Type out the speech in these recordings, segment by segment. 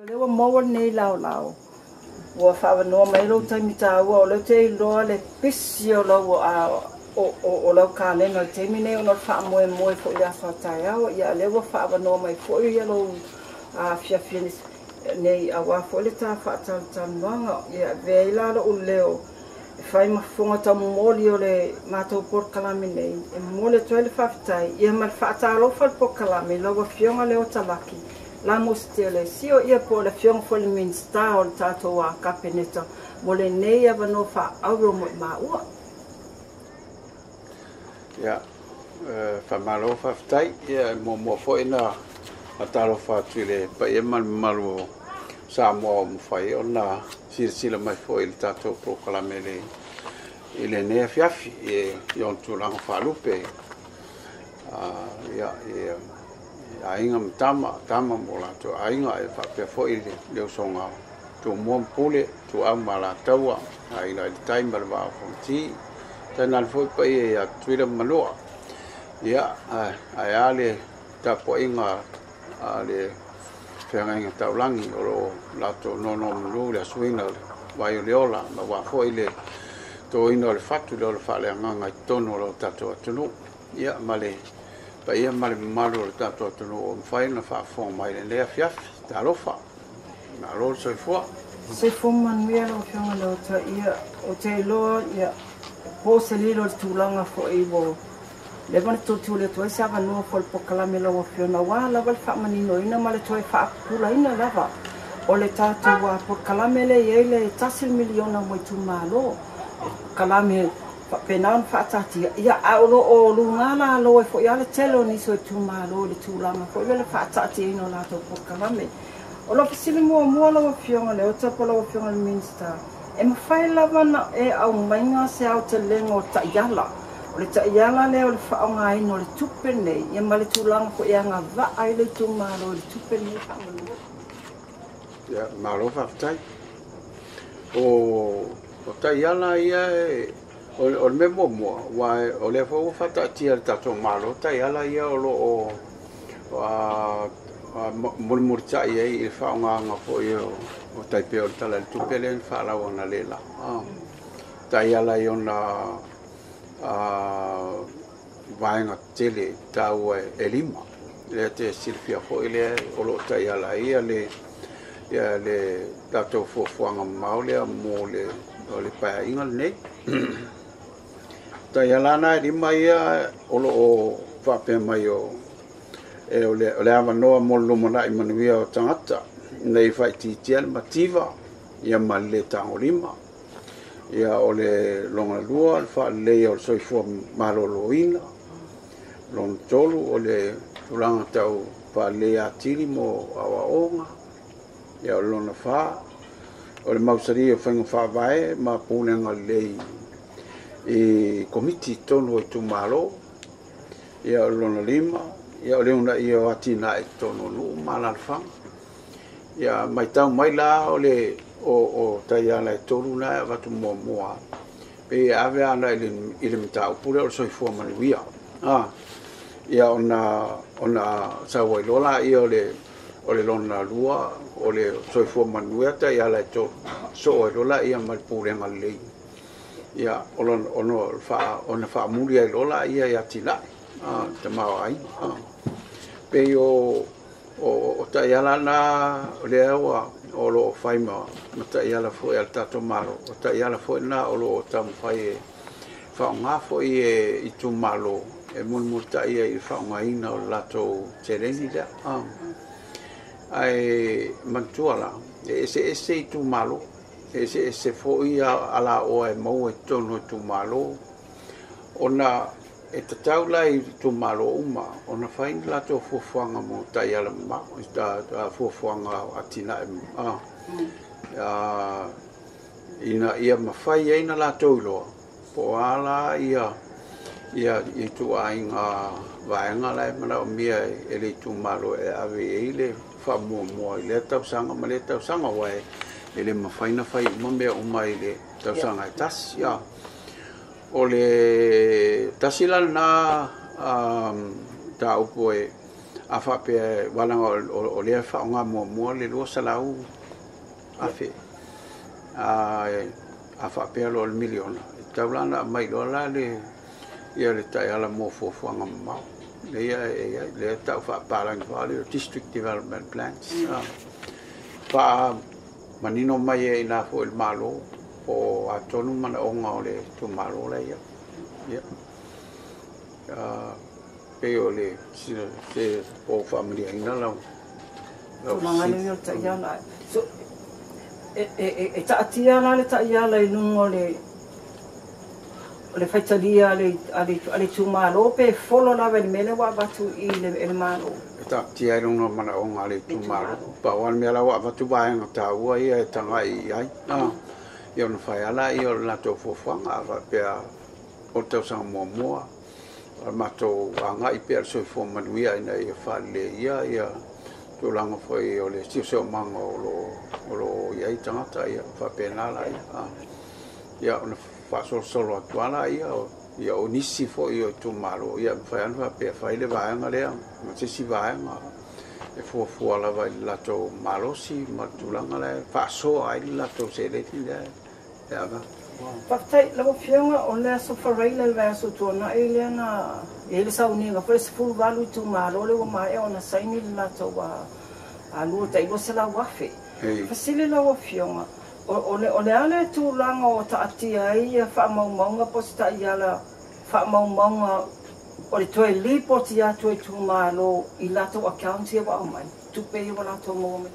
Le wa mo nei lao. Wa fa no mai lo taimi ta wa le te lo le pisio lo o lo ka le no te mine no fa mo fo ya fa ta ya le wa fa no mai fo ya lo a fia finis nei a wa fo le ta fa ta manga ya ve la lo leo fai ma fonga ta mo le mato por kalami nei e mo le toile fa tai ia ma fa ta lo fa por kalami lo wa fionga Leota Laki Lamositele sio ia po le fionga fo le Minisita o tato wa kapeneta mo le nei ava no fa auro mo maua ya Faamalo tai ia mo fo ina atalo fa tule pa ia malu sa mo fai ona sila mai fo il tato pro kalamele ile ne fiafi e yon tu lang fa lupe ya ainga tama mo la to ainga e fa pe fo ile le songa to mo pole to amala tawa ai la time ba fo ti tanal fo pa ia tuila maloa ya ai ale ta po inga ale fenga taulangi o lato no lu le swinga vai leola ma wa fo ile to ino le fatu le fa le nganga tono lo tato tunu ya male pa ia male malo tato tunu fai na fa fo mai le afia ta lo fa na lo so fo man mia lo fionga lo ta ia o te lo ia po se lilo tulanga fo ibo le van tu le toi sa no fo po kala me lo fiona wa la val fa manino ina male toi fa pula ina lava o le tatu wa po kala me le ele tasil miliona mo Itumalo kala me fa penan fa tati ia o lu ngala lo fo ia le telo ni so Itumalo le tulanga fo le fa tati ino la to po kala me o lo fisili mo lo fiona le o tapo lo fiona le Minisita e ma fai lava na e au mainga se au te lengo ta yala o le ta yala le o le whaonga ino le tupe nei ia ma le tūlanga ko ia ngā va ai le Itumalo le tupe nei whaonga ya malo tai o ta yala ia o le mo wa o le fo fata tia tato malo ta yala ia o murmurta ia i whaonga nga fo ia o taipe o tala le tupe le whaalawa na lela ta yala i ona vaenga tele tau e lima le te silfia fo ile o lo ta yala ia le tato fo fuanga maulea mo le o le paia inga nei ta yala na lima ia o lo o whape mai o e o le ava noa mo lumana i manuia o tangata nei fai titian mativa ia ma le tango lima ia o le longa lua le fa le o soifua maloloina lon tolu o le tulanga tau fa le atili mo awaonga ia o lona fa o le mausari o whainga fa vai ma punenga lei i komiti tonu o Itumalo ia o lona lima ia o leuna ia o Atinae tonu lu malalfanga ia mai tau mai la o le o taiala e tolu na watu moa pe ave ana ile mta pure o soifua manuia ia ona sawa lola ia o le lona lua o le soifua manuia taiala e tolu so lola ia mal pure ngalei ia ona fa mulia lola ia ya tila Tamaita'i pe o taiala na le awa o lo faima mata yala fo el tato malo o ta yala fo na o lo tam fai fa nga fo e Itumalo e multa i fa nga ina o lato sereni da ai mantuala ese Itumalo ese fo ia ala o e mo e tono Itumalo ona e tataula i Itumalo uma ona fai lato fuanga mo taiala ma sta fuanga Atinae ina ia mafai ina lato lo po ala ia i tu ainga vaenga lai mana o mia e le Itumalo e ave ile fa mo ile tau sanga ma le tau sanga wai ele mafai na fai mo me o mai le tau sanga tas ya o le tasila na ta upo e a fa pe wala o le fa nga mo le lo salau a fe a fa pe lo 1miliona taulana mai lo la le ia le tai ala mo fo nga ma le tau fa palang fa le district development plans fa manino mai e na fo il malo o atonu mana o nga le tu malo la ia pe o le se o family ina la tulanga le yo taia la so ta'atia la le taia la inungo le faitalia ale tumalo pe folo la vel mele wa batu I le malo ta'atia no mana o nga le tumalo pa wan me la wa batu ba nga ta wa ia tanga ai ia no fai ala ia la to fofanga va pe o te sa mo mato anga I per so fo manuia ina ia fa le ia to langa foi o le so manga o lo ia tanga ia fa pena la ia ona fa solo atuala ia o nisi fo ia tu malo ia fa ana pe fa ile va anga le ma se si va anga e fo la va la to malo si ma tu langa le fa so ai la to se le ti ia va Patai la Afioga o le so fareila le so tona eliana ele sa uninga first full value to malo le o mai ona saini la to wa alu tai go sela wafe fasile la Afioga o le ale tu langa o Talamua fa maunga posta iala fa maunga o le toi report ya tu malo I la to account ia wa mai tu pe wa la to mo me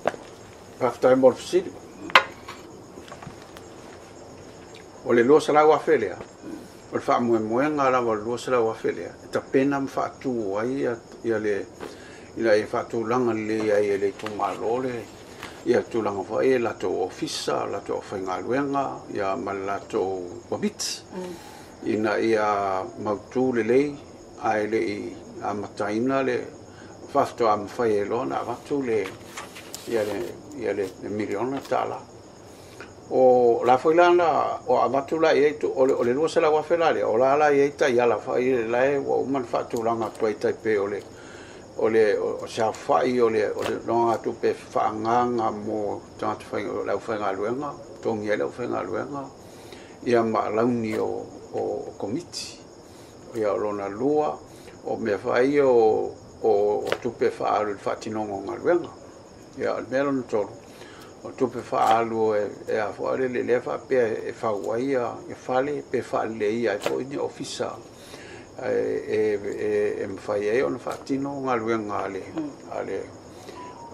Patai mo fasile o le lo sala wa felia o le fa mo nga la o lo sala wa felia ta pena fa tu ai ia le ila e fa tu langa le ai le tu malo le ia tu langa fa e la to ofisa la to fa luenga ia ma la to wabit ina ia mautu le ai le a mataina le fa to am fa e lo na va tu le ia le 1miliona tala o la foi lana o abatula e tu o le lo se la wa felale o la e ta ya la fa i la e o man fa tu langa tu tai pe o sa fa i o le no tu pe fa nganga mo tant fa la fa nga luenga tong ye la fa nga luenga ia ma launi o komiti ia lo na lua o me fa i o tu pe fa al fa tinongo nga luenga ia melon to o tupe fa alu e a fo le fa pe e fa waia e fale pe fa le ia fo ni ofisa e fa ia on fa tino ngaluenga ale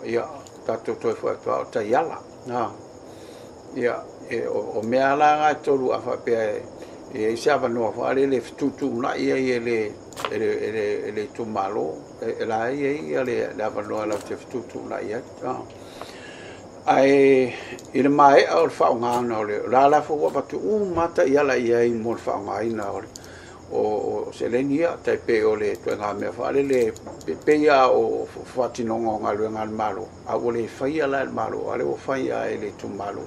ia tato to fa ta yala na ia o me ala ga tolu a fa pe e se ava no fa le tu na ia le tu malo la ia le la va no la tu na ia ai ile mai o fa nga no le la fo wa tu mata ia la ia I mo fa nga ina o selenia tai pe o le to nga me fa le pe ia o fa tino nga le nga malo a o le fa ia la malo ale o fa ia ele tu malo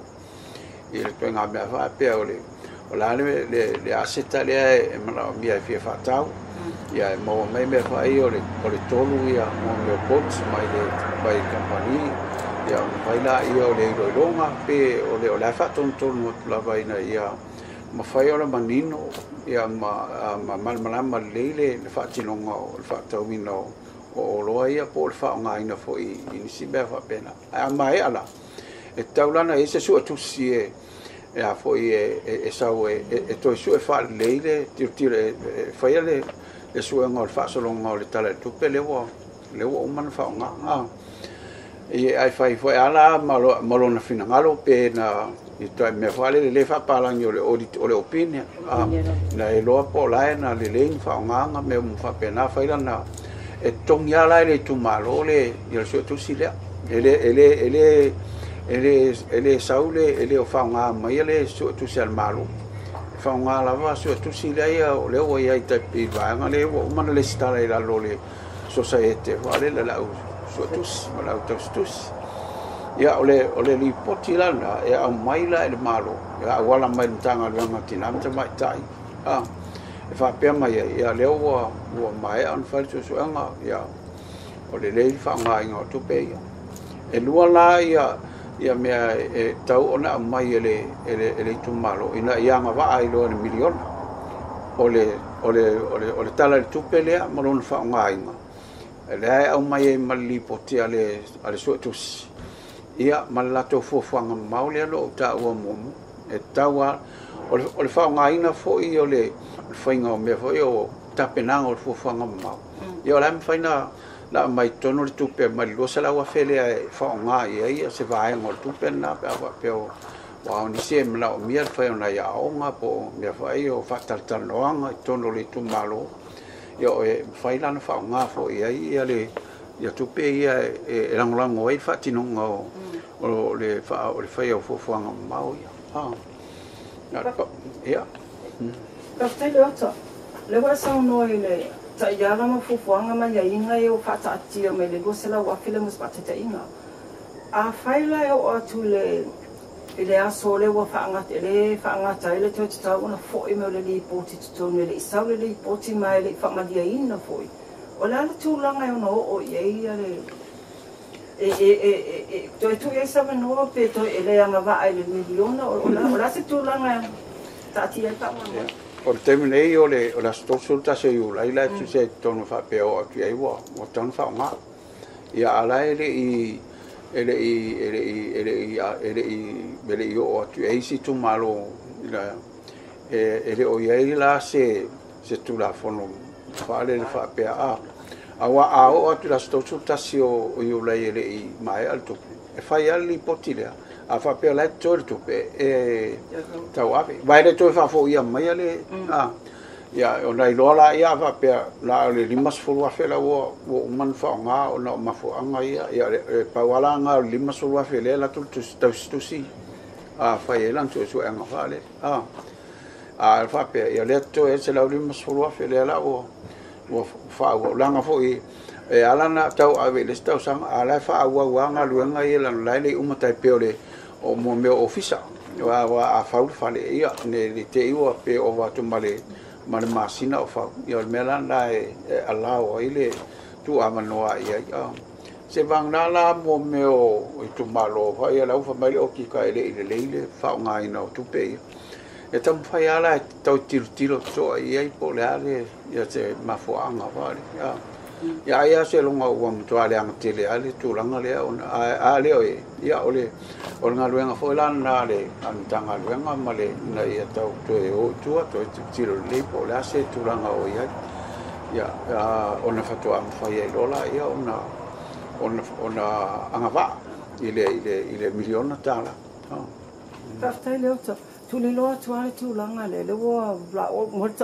ile to nga me fa pe o la le aseta le e mala mia fi fa tau ia mo me fa ia o le tolu ia mo le pot mai le bai company ia vai la ia o le longa pe o le la fa ton la vai na ia ma fai ora manino ia ma malmalama le fa tinonga o fa tawino o lo ia po fa nga ina fo I si be fa pena a mai ala e taulana e se su tu si e a fo e sa e to su e fa le tire fai le su nga fa solo nga le tala tu pe le wo man fa nga e ai fai foi ala malo na fina ngalo pe na I to me fale le fa pala nyo le opinion na e lo po la na le fa nga me mo fa pe na fai na e tong ya la le tu malo le yo so tu si le ele saule ele o fa nga mai le so tu si al malo fa nga la va so tu si le o le o ia te pi va nga le o man le sta la lo le societe vale la so tus ma la tus ia ole li poti lana e a maila e malo ia wala mai tanga le Tinā Tamaita'i e fa pe mai ia le o mai an fa so anga ia o le lei whaongainga o tupe ia. E lua la ia mea tau ona mai ele Itumalo ina ianga waa ilo ni 1miliona o le tala le tupe lea malona whaongainga. Le ai au mai mali poti ale suetusi. Ia malato fuafuanga maule alo ta ua mumu. E taua o le whaongaina foi o le whainga o mea foi o tapenanga o le fuafuanga mau. Ia o lai mwhaina la mai tono le tupe mai losa la wafele e whaonga ia se vaenga o le tupe na peo wao ni se mla o mia whai ona ia aonga po mea whai o Faataloaga tono le Itumalo. Ia o e whai lana whaonga fo ia le ia tupe ia e rangorango ai whatinonga o le whai o fuafuanga mau ia. Ia. Kaftai Leota, le wa sa no ile ta yala ma fufuanga ma ya inga e o Faataloaga me le gosela wa file mus Tamaita'i. A faila o atu le ile aso le wa faanga ile te ta ona foi me le lipoti to le isa le lipoti mai le famadia ina foi. O la tu langa e no o ye ale tu ye sa no pe to ile anga va ile 1miliona o la se tu langa ta tia ta mo. O le terminei o la stosulta se iu la tu se tono fa pe o tu ai wa o tono fa nga. Ia ala ele o tu ai si Itumalo ele o ia la se tu la fono fa le fa pe awa o tu la stosulta se o iu la ele mai alto e fai ali potile a fa pe la torto pe tau ave vai le to fa fo ia mai ale ia o nei lola ia fa pe la le limas fo wa fe la o man fa nga o no ma fo anga ia pa wala nga limas fo wa fe le la tu si fa ia lan tu so anga fa le fa pe ia le to e se la limas fo wa fe le la o fa o langa fo i alana tau ave le tau sang ala fa wa nga luanga ia la le umatai pe le o mo me ofisa wa a faul fale ia ne te iwa pe o wa tu male masina o fa ia mela na ala o ile tu amanoa ia se vang la mo me o Itumalo fa ia la fa mai o ki ka ile fa nga ina o tu pe e tam fa ia la tau tiro so ia po le ale ia se mafuanga vale ia se longa o mo to ale ang tele ale tu langa le ale o ia ole o nga luenga fo lan na le antanga luenga male na ia tau to e o tu to tiro le po la se tu langa o ia ona fatu am fa ia lola ia ona angava ile 1miliona tala Kaftai Leota tu le loa tu ale tu langa le wo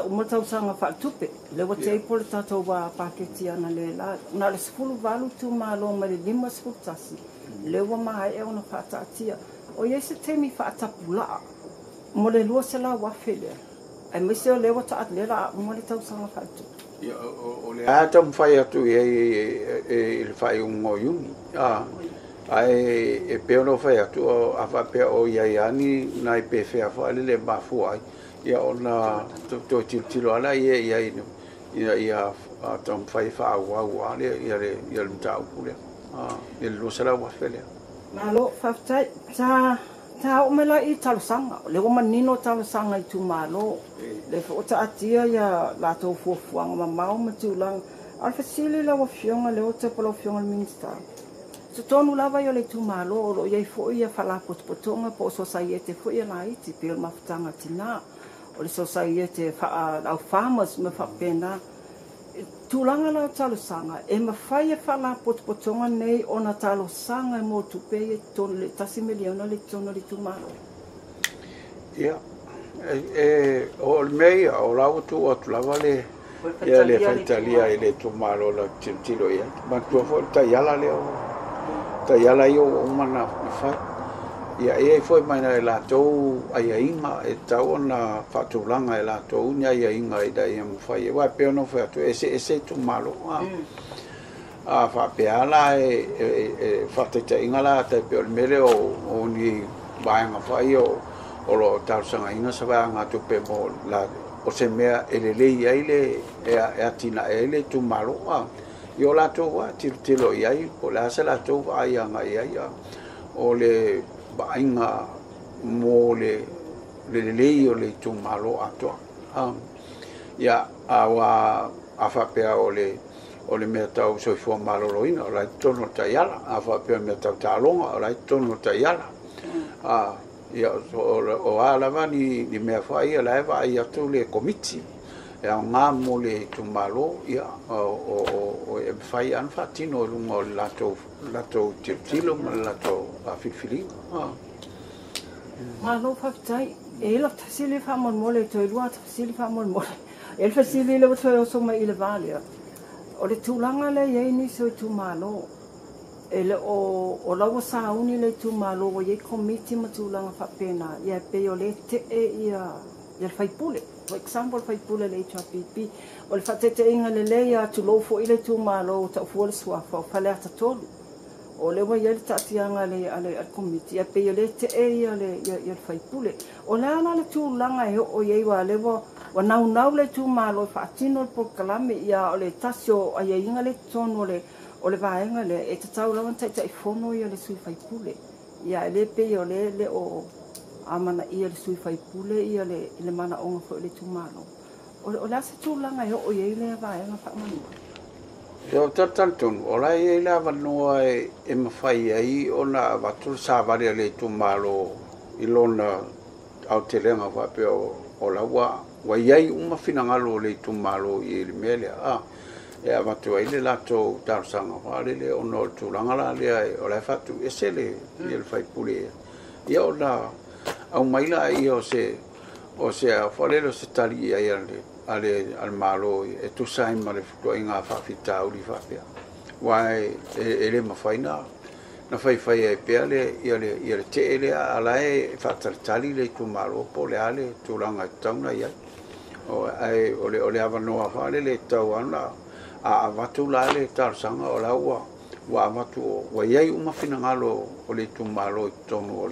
mo tau sanga fa tupe le wo te pol tato wa paketi ana le la na le skulu valu tu malo ma le lima skulu tasi le wo mai e ona Faataloaga o ye se temi Faataloaga mo le lo se la wa fele ai me se le wo ta le la mo le tau sanga fa tu o le atam fai atu il fai un moyumi ai e pe no fai atu a fa pe o ia ni nai pe fe a fa le mafu ai ia ona to tilo ala ia atam fai fa wa le ia le tau pule il lo sala wa fele malo faftai ta o mela I talusanga le o manino talusanga Itumalo le fo ta atia ia la to fuafuanga mamau matulang al fasile la wa fionga le o te polo fionga Minisita so tonu lava yo le Itumalo lo ia fo ia fala potpotonga po society fo ia la iti pe mafutanga Tinā o le society fa au farmers me fa pena tulanga la talusanga e mafai e fala potpotonga nei ona talusanga mo tupe e ton le 1miliona le tono le Itumalo ia o mei o lau tu o lava le ia le fentalia e le Itumalo la tilo ia ma tu fo ta yala le ta yala yo mana fa ia e foi mai na la tou ai inga e tau na fatulanga e la tou nya ai inga e dai am fai wa pe no fa tu ese Itumalo fa pe ala e fa te inga la te pe mele o ni bainga fai o lo tau sanga inga sa va nga tu pe mo la o se mea ele le ia ile e Atinae ele Itumalo Yo la to wa tilo iai po la sa la to wa ia nga ia o le bainga mo le o le Itumalo ato ia awa afa pea o le mea tau soifua maloloina o lai tono taiala afa pea mea tau talonga o lai tono taiala ia o alava ni mea whai ala ewa ia tu le komiti ia ngā mo le Itumalo ia o e whai anfa tino o lunga o lato tilo ma lato awhilwhilinga Malo whaktai e la tasili whamon mole to e lua tasili whamon mole e fasili le to o soma i le valia o le tūlanga le iei ni so Itumalo e le o lawa sauni le Itumalo o iei komiti ma tūlanga whapena ia pe o le te e ia le whaipule for example whaipule le HRPP o le whatete inga le leia tu lofo i le Itumalo ta ufuole suafa o whale ata tolu o le wa yele tatianga le al komiti ia pe o le te e ia le whaipule o le ana le tūlanga e o iei wa le wa nau le Itumalo whaatino le pokalame ia o le tasio a ia inga le tono o le vaenga le e te tau lawan tai fono ia le sui whaipule ia le pe o le o amana ia le sui whaipule ia le mana onga fo le Itumalo o le asa tūlanga e o iei le vaenga whaamanua Yo tatantun ola e la vanua e mawhai ai ona watu sa varia le Itumalo ilona au te lenga whapeo o la wa iai uma finangalo le Itumalo i le mele e a watu ai le lato tarsanga whare le ono o tūlanga la le o la whatu e se le i le whaipule ia o la au maila ai o se a whalelo se tali ai al malo e tu sai ma le fuko inga whawhita uri whapea wai e le mawhaina na whai e pea le ia le te ele ala e whataritali le Itumalo po le ale tūlanga tauna ia o le awanoa whale le tau ana a watu la le tarsanga o la wa watu wa iai uma finangalo o le Itumalo i tonu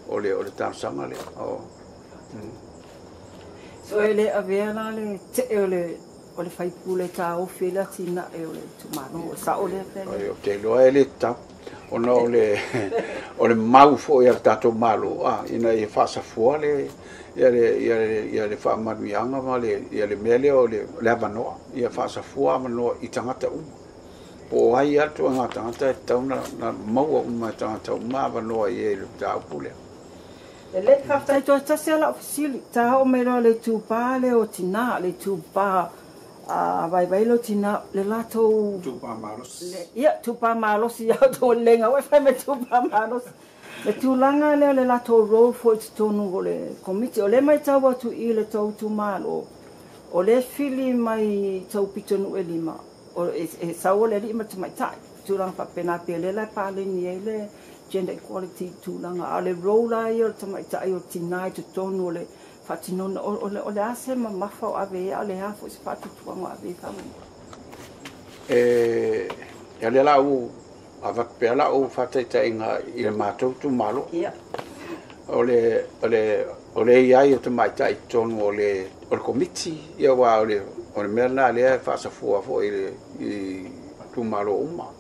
o le tarsanga le So ele avea le te o le whaipule ta o whila tina e o le Itumalo sa o le o te loa e le tau ona o le mau fo ia tato malo ina e whasafua le ia le whaamanuianga ma ia le mele o le avanoa ia whasafua manoa i tangata po ai atu anga tangata e tau na maua tangata avanoa i e le tau pule e le whaftai toa tase ala ofisili ta o mero le tūpā le o Tinā le tūpā vai lo Tinā le lato tūpā malos ia tūpā malos ia to lenga we fai me tūpā malos le tūlanga le lato role for it tonu o le komiti o le mai tau atu i le tau Itumalo o le fili mai tau pitonu e lima o e sau le lima Tamaita'i tūlanga whapena pe le lai pāle ni e le gender equality tūlanga a le role ai o Tamaita'i o Tinā te tonu o le whatinona o le ase ma mawhau ave a le hafo se whatutuanga ave whamu ia le lau a wakpea lau whataitai i le mātou Itumalo o le iai o Tamaita'i tonu o le komiti ia wa o le mea na lea whasafua fo i Itumalo uma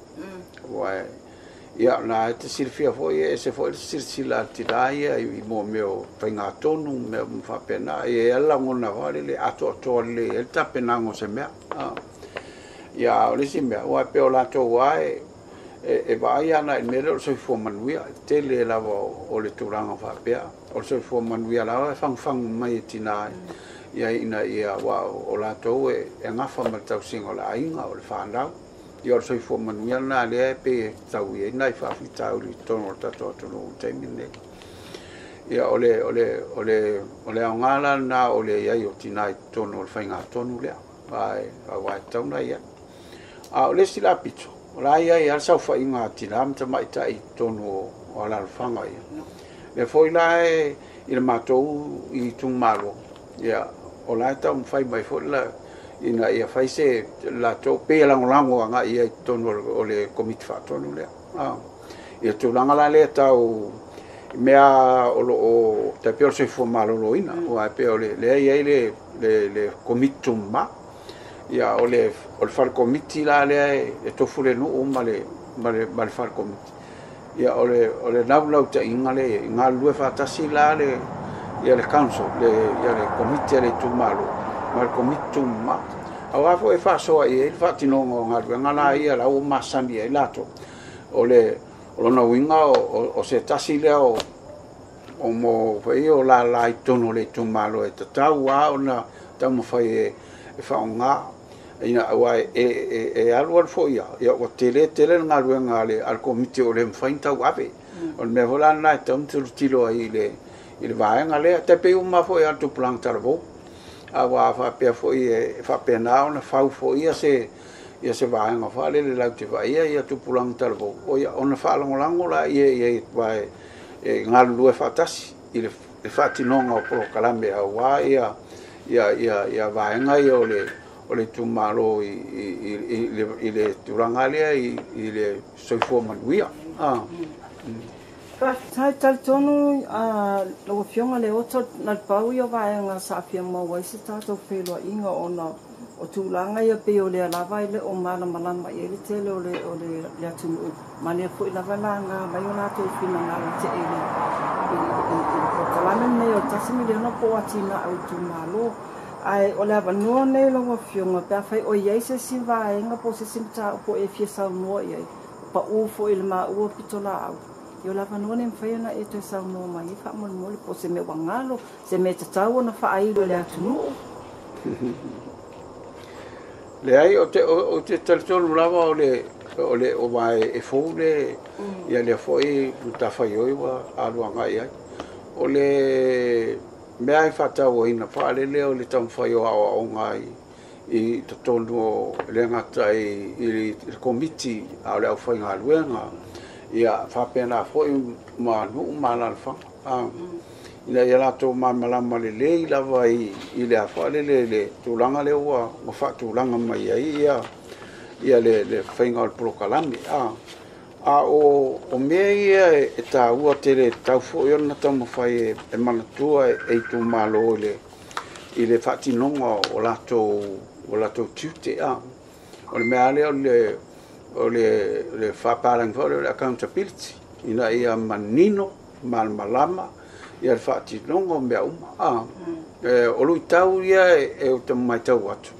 ia na te silfia fo e se fo silsila tila ia i mo meo whainga tonu mea mwhapena e ala ngona wale le ato le e tapenango se mea ia o le si mea oa peo lato wae e vai ana i mele o soifua manuia te le lava o le tūranga whapea o soifua manuia lava whangwhang mai e Tinā ia ina ia wa o lato e ngafa ma tau singo la inga o le whanau ia o soifua manuia na lea pe tau ia nai whawhitau li tono tato tono taimine ia o le aongala na o le iai o Tinā tono o le whainga tonu lea a wai tauna ia o le sila pito o la iai al sau whainga Tinā Tamaita'i tono o ala whanga ia le foi la i le mātou i Itumalo ia o la tau mwhai mai foi la ina ia faise la to pe lango anga ia tono o le komiti fatonu le ia tūlanga la le tau mea o te peo se fo malo ina o a peo le komiti tuma ia o le whaalkomiti la lea e tofu le nuu ma le whaalkomiti. Ia o le naulau ta inga le ngā lue whātasi la le ia le council, ia le komiti le Itumalo, ma le komiti Tumā. Au afo e whaasoa i e whaatinonga o ngā lue, ngana ia la o masani e lato. O lona winga o se tasi lea o mo whai o la i tono le Itumalo e tatau a o na tau mawhai e whaonga. Ina awa e alu al fo ia o tele ngā lue ngā le al komiti o le mwhaintau awe. O le mea hola na e tam tilo ai i le vaenga lea, te pe uma fo i atu pulang tarabo. Awa whapea fo i whapea nao na whau fo ia se vaenga whale le lau te vaia i atu pulang tarabo. O ia ona whaalangolango la i ngā lue whatasi i le whatinonga o polo kalame a wā ia vaenga i o le Itumalo i le turanga lea i le soifua manuia. Tai talitonu lau Afioga le oto na pau i o vaenga sa Afioga mawai se tātou whelua inga o tūlanga ia pe o le alawa i le o malamalama i le tele o le atunu. Mane fu i lava la ngā mai o nātou whina ngā te ele i kalame nei o 1miliona po atina au Itumalo. Ai o le avanua nei lau Afioga pea whai o iei se si vaenga po se simta o po e fia saunua iei. Pa ufo i le maa ua pitola au. Yo la vanua ne mfaya na eto sa no mai fa mo mo po se me wangalo se me tatau na fa ai le atunu le ai o te telefon lava o vai e fole ia le foi ta fai o alu ngai ai o le me ai fatau ina fa le o le tam fai o ngai i to tonu le ngata i komiti a le fai ngaluenga ia whapena foi ma nu malalfa ina ia lato malama le lava i le afa le tulanga le wa fa tulanga mai ia le whainga o prokalami o mea ia e tā ua tere tau foi ona tamu whai e manatua e Itumalo i le whatinonga o lato tiute o le mea leo o le whaparang fore le accountability ina ia manino malmalama ia le whaatinonga mea o lui tau ia e o tamaitau atu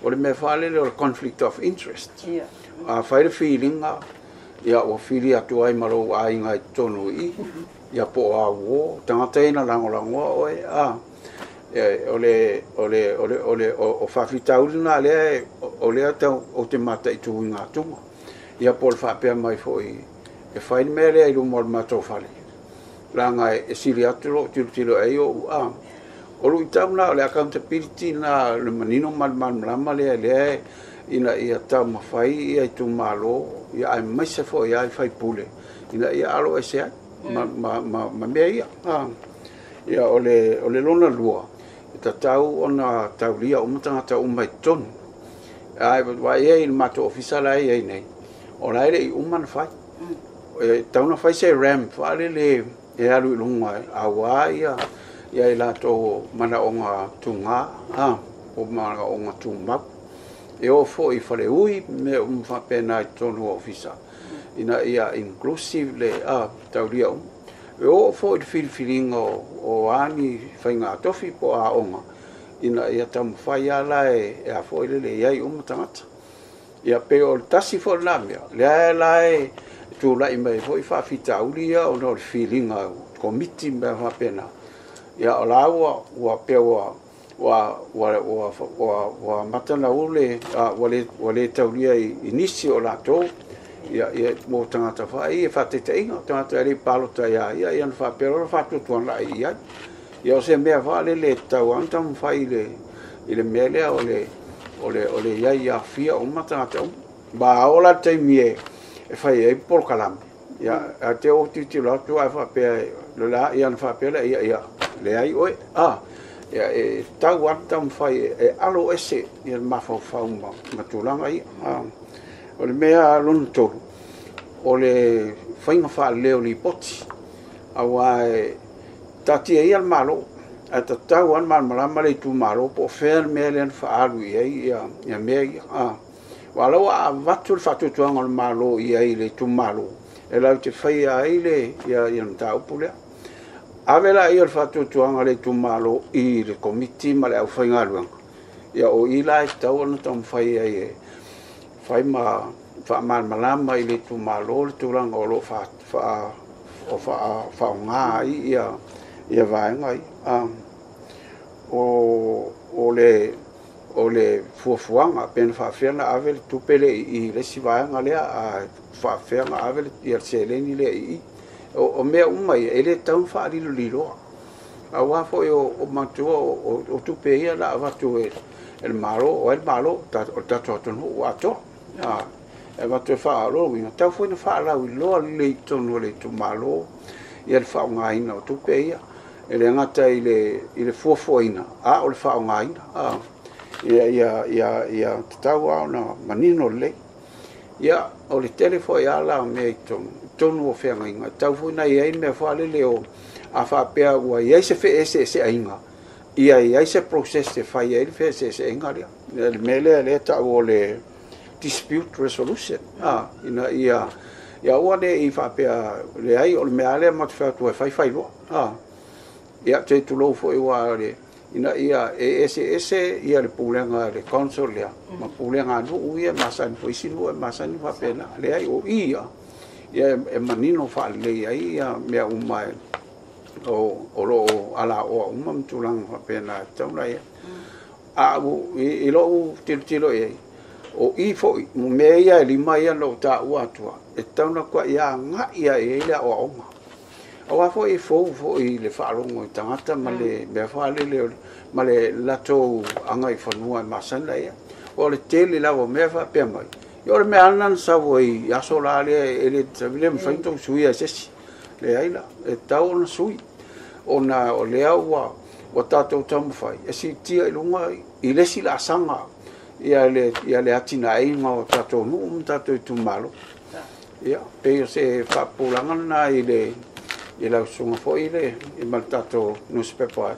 o le mea whaalele o le conflict of interest whaere feelinga ia o whiri atu ai maro ai ngai tonu i ia po a uo tangata ina langolangoa oe o whawhitaurina lea o lea tau o te mata i tuhi ngā tunga ia pol whapea mai foi e whaini mea lea i lumol matou whale ranga e siri atu lo tilo e o lui tauna o le accountability na le manino malama lea ina ia tau mawhai ia Itumalo ia ai maise fo ia ai whai pule ina ia alo e sea ma mea ia o le lona lua ta tau ona tau lia o matangata umai tonu ai wa ia i mato ofisa la ia nei o la i umana fai tauna fai se ram fale le e alu lunga awa ia i lato mana onga tunga o mana onga tumau e o fo i fale ui me fa pena tonu ofisa ina ia inclusive le tau lia e o fo i feeling o ani fainga tofi po a onga ina ia tam fai ala e a fo le ia i tangata ia pe o tasi fo la mea le tu la i mai fo i fa fita ulia o no feeling committee me fa pena ia o la wa pe wa matana ule wale taulia inisi o la to ia mo tangata fai e fa te inga tangata ri palota ia fa pero fa tu la ia ia se me va le tau antam fai le mele ole ia fia o matangata ba ola te mie e fai e por kalam ia te o ti la tu fa pe la ia fa pe ia le ai oi ia e tau antam fai e alo ese ia mafau matulanga ia o le mea lonto o le whainga wha leo li poti awa tati e al malo ata tau an malama le Itumalo po fer mele an faalu ia me wala wa vatu fatutuanga malo ia ile Itumalo e lau te fai ai le ia mta upule avela ia fatutuanga le Itumalo i le komiti ma le au fai ngaluanga ia o ila tau ana tam fai ai fai ma Faamalamalama i le Itumalo le tulanga o lo fa nga ia vaenga o le fuafuanga pen faafeanga ave le tupele i le sivaenga lea a faafeanga ave ia seleni le i o mea umai e le tau faaliloliloa aua foi o matua o tupe ia la avatu el malo tatu atonu o ato e vatu faalo ina tau foi na faalau iloa le itonu le Itumalo ia le faaungaina o tupe ia ele ngata i le fuafuaina o le faaungaina ia tau au na manino le ia o le telefo ia la me tonu o whenga tau foi na ia me fale leo a whapea ua ia se fe se ainga ia se process te fai ia fe se ainga lia le mele le tau o le dispute resolution ina ia ua le i whapea le ai o le mea le matwhatu e fai lo ia te tulo fo ua le ina ia ese ia le pulenga le council ia ma pulenga no ia masani foi sinu masani fa pena le ai o ia e manino fa le ia me umai o lo ala o mtulang fa pena tauna ia i lo tilo ia o i fo me ia lima ia lo ta uatua e tauna kwa ia nga ia ia o oma o fo i le faalongo i tangata ma le me faale ma le lato anga i fanua masana ia o le tele la o me fa pe mai yo le me anan sa voi ya sola le ele tavile me faito sui a sesi le aila e tau na sui ona o le awa o tato tamu fai e si tia i lunga i le si la sanga ia le Atinae ma o tato nu tato Itumalo ia pe se fa pulanga na i la sunga fo ile i maltato newspaper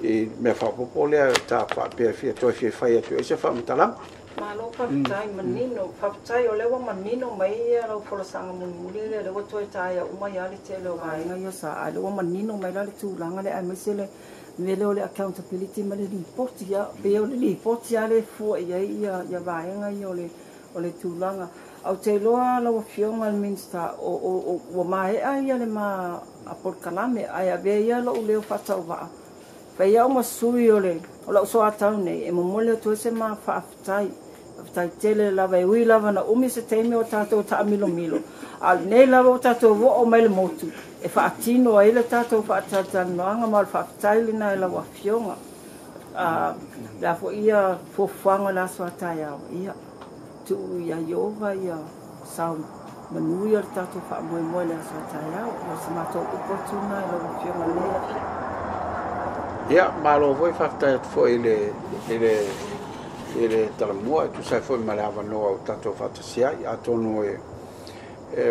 i me fa popole ta fa pe to fai to se fa mtalam malo fa tai manino fa tai o lewa manino mai lo fo sanga mun le to tai o mai ali te lo vai nga yo sa lo manino mai la tu langa le ai mesele vele o le accountability ma le report ia pe o le report ia le fo ia vai nga yo le tu langa au te loa la Afioga al Minisita o mai ai le ma apol kalame ai ave ia lo leo fatau va fa ia o sui o la so atau nei e momole to se ma fa aftai tele la vai ui lava na umi se teme o tato ta milo al nei lava o tato vo o mai le motu e fa atino ai le tato fa tata noanga mal fa aftai na la Afioga la fo ia fo fanga la so atai ia tu ia Iova ia sau manuia tato fa mo le so taia o se mato opportuna e lo Afioga le ia malo voi fafta fo ile Talamua tu sai foi malava no tato fatasia a tonu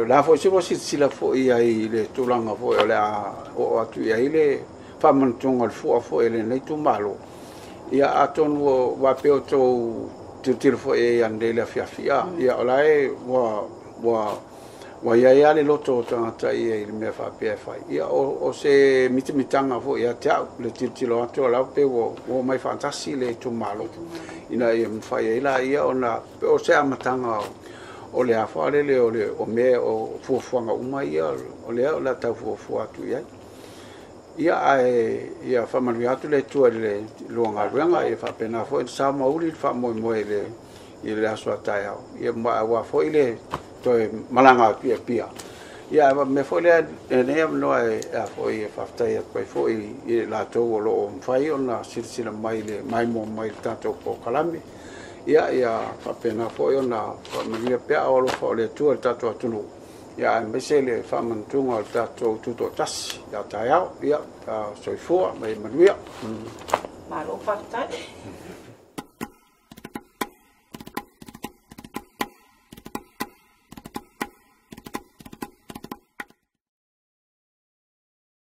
la fo se vosi sila fo ia ile tulanga fo o atu ia ile fa mantunga fo ile nei Itumalo ia a tonu wa pe to til fo ande la fia ia ola wa ia le loto tangata ia il me fa pfa ia o se mitanga fo ia tau le tilo ato la pe o mai fantasi le Itumalo ina ia mfai ia ona o se amatanga o le afa le o me o fuafuanga uma ia o le la tau fuafua tu ia famaliatu le tu le luanga luanga ia fa pena fo sa mauli fa mo le aso taia ia wa fo ile to malanga pia ia me fo le ne no a fo ia fa taia fo i la to lo fai ona silsila mai mo tato po kalame ia fa pena fo ona me pe o lo fo le tu tato atunu ia mesele fa mantunga tato tuto tas ia taia ia soifua mai manuia malo fa tai